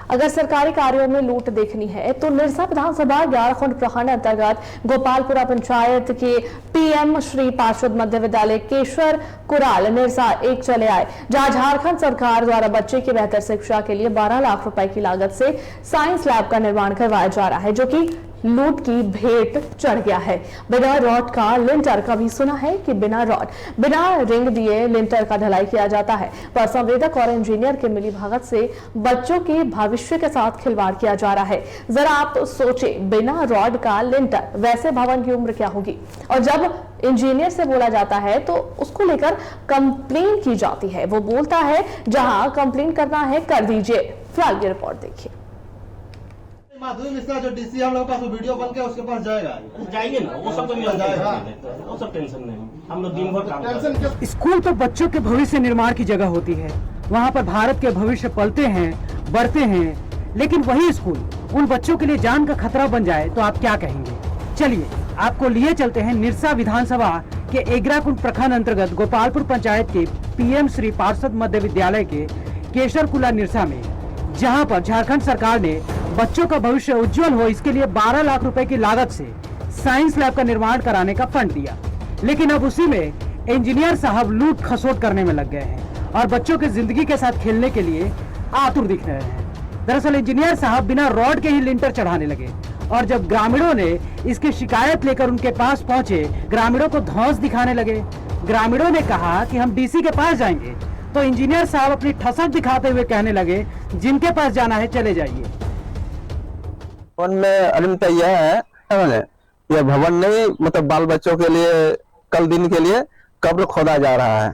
अगर सरकारी कार्यों में लूट देखनी है तो निरसा विधानसभा ग्यारखंड प्रखंड अंतर्गत गोपालपुरा पंचायत के पीएम श्री पार्षद मध्य विद्यालय केशर कुराल निरसा एक चले आए, जहां झारखंड सरकार द्वारा बच्चे की बेहतर शिक्षा के लिए 12 लाख रुपए की लागत से साइंस लैब का निर्माण करवाया जा रहा है, जो कि लूट की भेंट चढ़ गया है। बिना रॉड का लिंटर, कभी सुना है कि बिना रॉड बिना रिंग दिए लिंटर का ढलाई किया जाता है, पर संवेदक और इंजीनियर के मिलीभगत से बच्चों के भविष्य के साथ खिलवाड़ किया जा रहा है। जरा आप सोचे, बिना रॉड का लिंटर, वैसे भवन की उम्र क्या होगी? और जब इंजीनियर से बोला जाता है तो उसको लेकर कंप्लेन की जाती है, वो बोलता है जहां कंप्लेन करना है कर दीजिए। फिलहाल ये रिपोर्ट देखिए। माधुरी मिश्रा जो डीसी हम लोग का वीडियो बन के उसके पास जाएंगे ना, वो सब तो नहीं जाएगा, वो सब टेंशन नहीं, हम लोग दिन भर काम करते हैं। स्कूल तो बच्चों के भविष्य निर्माण की जगह होती है, वहाँ पर भारत के भविष्य पलते हैं, बढ़ते हैं, लेकिन वही स्कूल उन बच्चों के लिए जान का खतरा बन जाए तो आप क्या कहेंगे? चलिए आपको लिए चलते हैं निरसा विधानसभा के एग्राकुंड प्रखंड अंतर्गत गोपालपुर पंचायत के पीएम श्री पार्षद मध्य विद्यालय के केशरकुला निरसा में, जहाँ पर झारखंड सरकार ने बच्चों का भविष्य उज्जवल हो इसके लिए 12 लाख रुपए की लागत से साइंस लैब का निर्माण कराने का फंड दिया। लेकिन अब उसी में इंजीनियर साहब लूट खसोट करने में लग गए हैं और बच्चों की जिंदगी के साथ खेलने के लिए आतुर दिख रहे हैं। दरअसल इंजीनियर साहब बिना रॉड के ही लिंटर चढ़ाने लगे और जब ग्रामीणों ने इसकी शिकायत लेकर उनके पास पहुंचे, ग्रामीणों को धौंस दिखाने लगे। ग्रामीणों ने कहा कि हम डीसी के पास जाएंगे, तो इंजीनियर साहब अपनी ठसक दिखाते हुए कहने लगे जिनके पास जाना है चले जाइए। भवन में अनियमितता यह है, यह भवन नहीं, मतलब बाल बच्चों के लिए कल दिन के लिए कब्र खोदा जा रहा है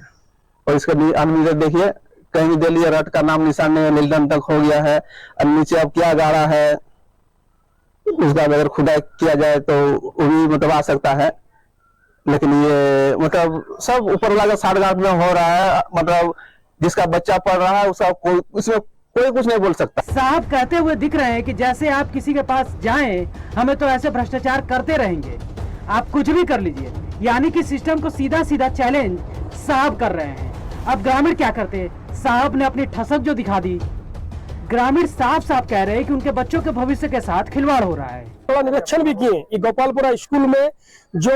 और इसके अनियमितता देखिए, कहीं दे लिए रट का नाम निशान नहीं, नीलदन तक हो गया है। अब नीचे अब क्या गाड़ा है, उसका अगर खुदाई किया जाए तो वो भी मतलब आ सकता है, लेकिन ये मतलब सब ऊपर वाला साठ गांठ में हो रहा है। मतलब जिसका बच्चा पढ़ रहा है उसका कोई उसमें कोई कुछ नहीं बोल सकता। साहब कहते हुए दिख रहे हैं कि जैसे आप किसी के पास जाएं, हमें तो ऐसे भ्रष्टाचार करते रहेंगे, आप कुछ भी कर लीजिए, यानी कि सिस्टम को सीधा सीधा चैलेंज साहब कर रहे हैं। अब ग्रामीण क्या करते? साहब ने अपनी ठसक जो दिखा दी, ग्रामीण साफ साफ कह रहे हैं कि उनके बच्चों के भविष्य के साथ खिलवाड़ हो रहा है। थोड़ा निरीक्षण भी किए, ये गोपालपुरा स्कूल में जो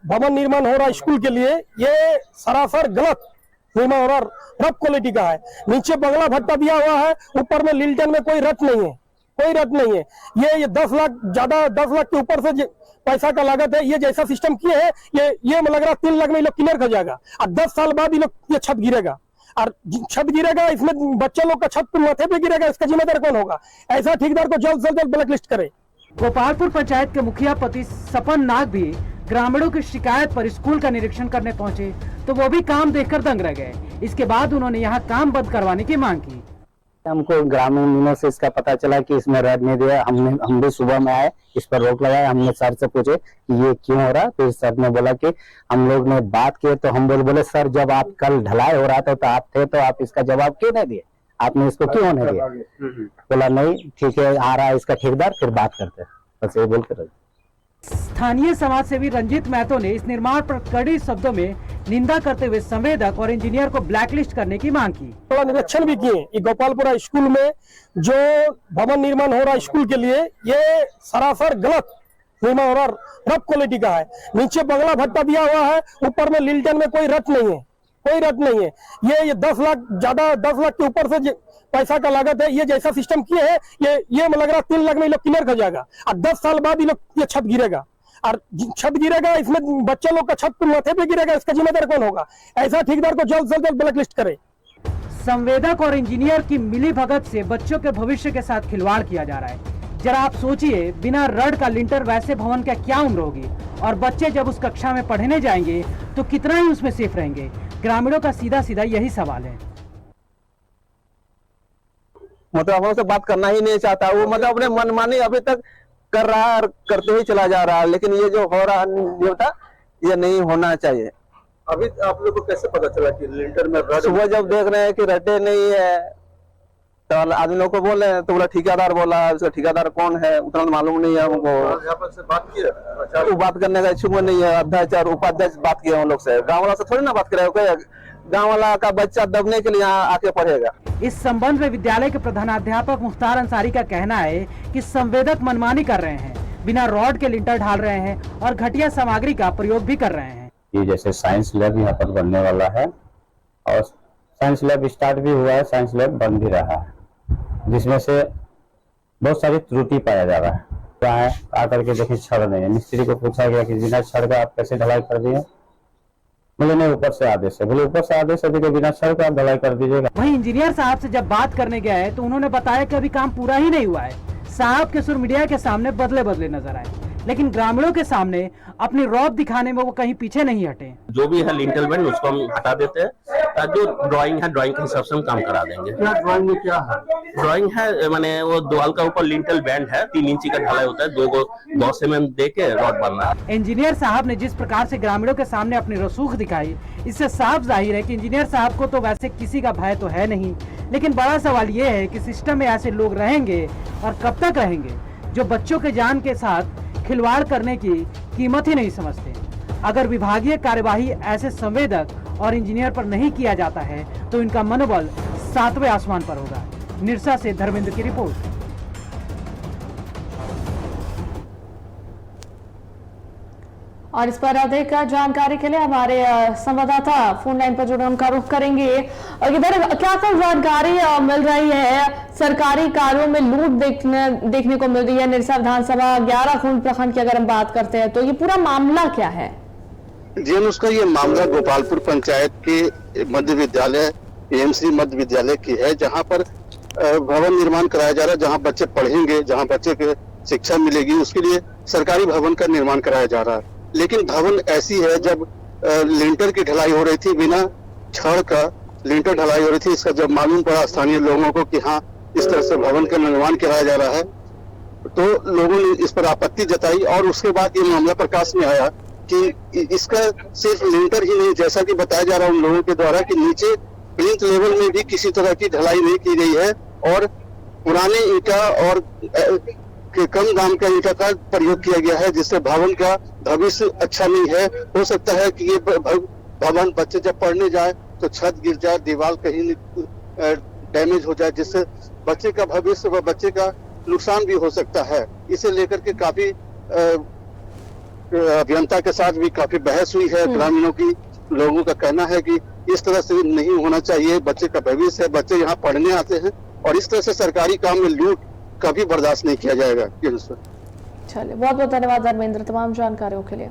भवन निर्माण हो रहा है स्कूल के लिए, ये सरासर गलत निर्माण हो रहा, रफ क्वालिटी का है। नीचे बंगला भट्टा दिया हुआ है, ऊपर में लिल्टन में कोई रट नहीं है, कोई रट नहीं है। ये 10 लाख ज्यादा 10 लाख के ऊपर से पैसा का लागत है। ये जैसा सिस्टम किए है, ये लग रहा 3 लाख में ये लोग क्लियर कर जाएगा और 10 साल बाद ये छत गिरेगा और छत गिरेगा, इसमें बच्चे लोग का छत माथे पे गिरेगा, इसका जिम्मेदार कौन होगा? ऐसा ठेकेदार को जल्द से जल्द ब्लैक लिस्ट करे। गोपालपुर पंचायत के मुखिया पति सपन नाग भी ग्रामीणों की शिकायत पर स्कूल का निरीक्षण करने पहुंचे तो वो भी काम देखकर दंग रह गए। इसके बाद उन्होंने यहाँ काम बंद करवाने की मांग की। हमको ग्रामीणों से इसका पता चला कि इसमें रॉड नहीं दिया। हम भी सुबह में आए, इस पर रोक लगाया। हमने सर से पूछे कि ये क्यों हो रहा, तो सर ने बोला कि हम लोग ने बात किए, तो हम बोले सर जब आप कल ढलाई हो रहा था तो आप थे, तो आप इसका जवाब क्यों नहीं दिए, आपने इसको क्यों होने दिया? बोला नहीं ठीक है, आ रहा है इसका ठेकेदार, फिर बात करते हैं, बस ये बोलते रहे। स्थानीय समाज सेवी रंजीत महतो ने इस निर्माण पर कड़ी शब्दों में निंदा करते हुए संवेदक और इंजीनियर को ब्लैकलिस्ट करने की मांग की। थोड़ा निरीक्षण भी किए, ये गोपालपुरा स्कूल में जो भवन निर्माण हो रहा है स्कूल के लिए, ये सरासर गलत निर्माण हो रहा, रफ क्वालिटी का है। नीचे बंगला भट्टा दिया हुआ है, ऊपर में लिल्टन में कोई रट नहीं है, कोई रट नहीं है। ये 10 लाख ज्यादा 10 लाख के ऊपर से पैसा का लागत है। ये जैसा सिस्टम किए है, ये लग रहा 3 लाख में ये लोग क्लियर कर जाएगा और 10 साल बाद ये छत गिरेगा और छत गिरेगा, इसमें बच्चे लोग का छत माथे पे गिरेगा, इसका जिम्मेदार कौन होगा? ऐसा ठेकेदार को जल्द से जल्द ब्लैक लिस्ट करे। संवेदक और इंजीनियर की मिलीभगत से बच्चों के भविष्य के साथ खिलवाड़ किया जा रहा है। जरा आप सोचिए, बिना रड का लिंटर वैसे भवन का क्या उम्र होगी और बच्चे जब उस कक्षा में पढ़ने जाएंगे तो कितना ही उसमें सेफ रहेंगे? ग्रामीणों का सीधा सीधा यही सवाल है। मतलब हम से बात करना ही नहीं चाहता वो, मतलब अपने मनमानी अभी तक कर रहा है और करते ही चला जा रहा है, लेकिन ये जो हो रहा है ये नहीं होना चाहिए। अभी आप लोग को कैसे पता चला कि लिंटर में रड? सुबह जब देख रहे हैं कि रटे नहीं है तो आदमी लोग को बोले तो बोला ठेकेदार बोला, उसका ठेकेदार कौन है उतना मालूम नहीं है हमको। अध्यापक से बात की वो बात करने का इच्छुक नहीं है, अध्यक्ष और उपाध्यक्ष बात किए उन लोग से, गाँव वाला से थोड़ी ना बात करे। गांव वाला का बच्चा दबने के लिए यहाँ आके पढ़ेगा। इस संबंध में विद्यालय के प्रधानाध्यापक मुख्तार अंसारी का कहना है कि संवेदक मनमानी कर रहे हैं, बिना रॉड के लिंटर ढाल रहे हैं और घटिया सामग्री का प्रयोग भी कर रहे हैं। ये जैसे साइंस लैब यहाँ पर बनने वाला है और साइंस लैब स्टार्ट भी हुआ है, साइंस लैब बन भी रहा है, जिसमें से बहुत सारी त्रुटि पाया जा रहा है। क्या है आकर के देखिए छड़ नहीं है, मिस्त्री को पूछा गया कि बिना छड़ का आप कैसे ढलाई कर दिए, बोले नहीं ऊपर से आदेश है, बोले ऊपर से आदेश है देखिए बिना छड़ का आप ढलाई कर दीजिएगा। वहीं इंजीनियर साहब से जब बात करने गए तो उन्होंने बताया कि अभी काम पूरा ही नहीं हुआ है। साहब के सुर मीडिया के सामने बदले नजर आए, लेकिन ग्रामीणों के सामने अपनी रौब दिखाने में वो कहीं पीछे नहीं हटे। जो भी है लिंटल बैंड उसको हम हटा देते हैं, जो ड्राइंग है ड्राइंग के हिसाब से हम काम करा देंगे। क्या ड्राइंग में क्या है? ड्राइंग है माने वो दीवार का ऊपर लिंटल बैंड है, 3 इंची का ढलाई होता है, 2 mm दे के रॉड बनना है। इंजीनियर साहब ने जिस प्रकार से ग्रामीणों के सामने अपनी रसूख दिखाई, इससे साफ जाहिर है कि इंजीनियर साहब को तो वैसे किसी का भय तो है नहीं, लेकिन बड़ा सवाल ये है कि सिस्टम में ऐसे लोग रहेंगे और कब तक रहेंगे जो बच्चों के जान के साथ खिलवाड़ करने की कीमत ही नहीं समझते। अगर विभागीय कार्यवाही ऐसे संवेदक और इंजीनियर पर नहीं किया जाता है तो इनका मनोबल 7वें आसमान पर होगा। निरसा से धर्मेंद्र की रिपोर्ट। और इस पर अधिक जानकारी के लिए हमारे संवाददाता फोन लाइन पर जुड़े, उनका रुख करेंगे। इधर क्या कुछ जानकारी मिल रही है? सरकारी कार्यों में लूट देखने को मिल रही है निरसा विधानसभा 11 खूंट प्रखंड की अगर हम बात करते हैं तो ये पूरा मामला क्या है? जी उसका ये मामला गोपालपुर पंचायत के मध्य विद्यालय एएमसी मध्य विद्यालय की है, जहां पर भवन निर्माण कराया जा रहा है, जहां बच्चे पढ़ेंगे, जहां बच्चे को शिक्षा मिलेगी, उसके लिए सरकारी भवन का निर्माण कराया जा रहा है। लेकिन भवन ऐसी है, जब लिंटर की ढलाई हो रही थी, बिना छड़ का लिंटर ढलाई हो रही थी, इसका जब मालूम पड़ा स्थानीय लोगों को कि हाँ इस तरह से भवन का निर्माण कराया जा रहा है, तो लोगों ने इस पर आपत्ति जताई और उसके बाद ये मामला प्रकाश में आया कि इसका सिर्फ लिंटर ही नहीं, जैसा कि बताया जा रहा है उन लोगों के द्वारा कि नीचे प्लिंथ लेवल में भी किसी तरह की ढलाई नहीं की गई है और पुराने ईंटा और कम दाम का ईंटा का प्रयोग किया गया है, जिससे भवन का भविष्य अच्छा नहीं है। हो सकता है कि ये भवन बच्चे जब पढ़ने जाए तो छत गिर जाए, दीवार कहीं डैमेज हो जाए, जिससे बच्चे का भविष्य व बच्चे का नुकसान भी हो सकता है। इसे लेकर के काफी अभियंता के साथ भी काफी बहस हुई है। ग्रामीणों की लोगों का कहना है कि इस तरह से नहीं होना चाहिए, बच्चे का भविष्य है, बच्चे यहाँ पढ़ने आते हैं और इस तरह से सरकारी काम में लूट कभी बर्दाश्त नहीं किया जाएगा। चलिए, बहुत बहुत धन्यवाद धर्मेंद्र तमाम जानकारियों के लिए।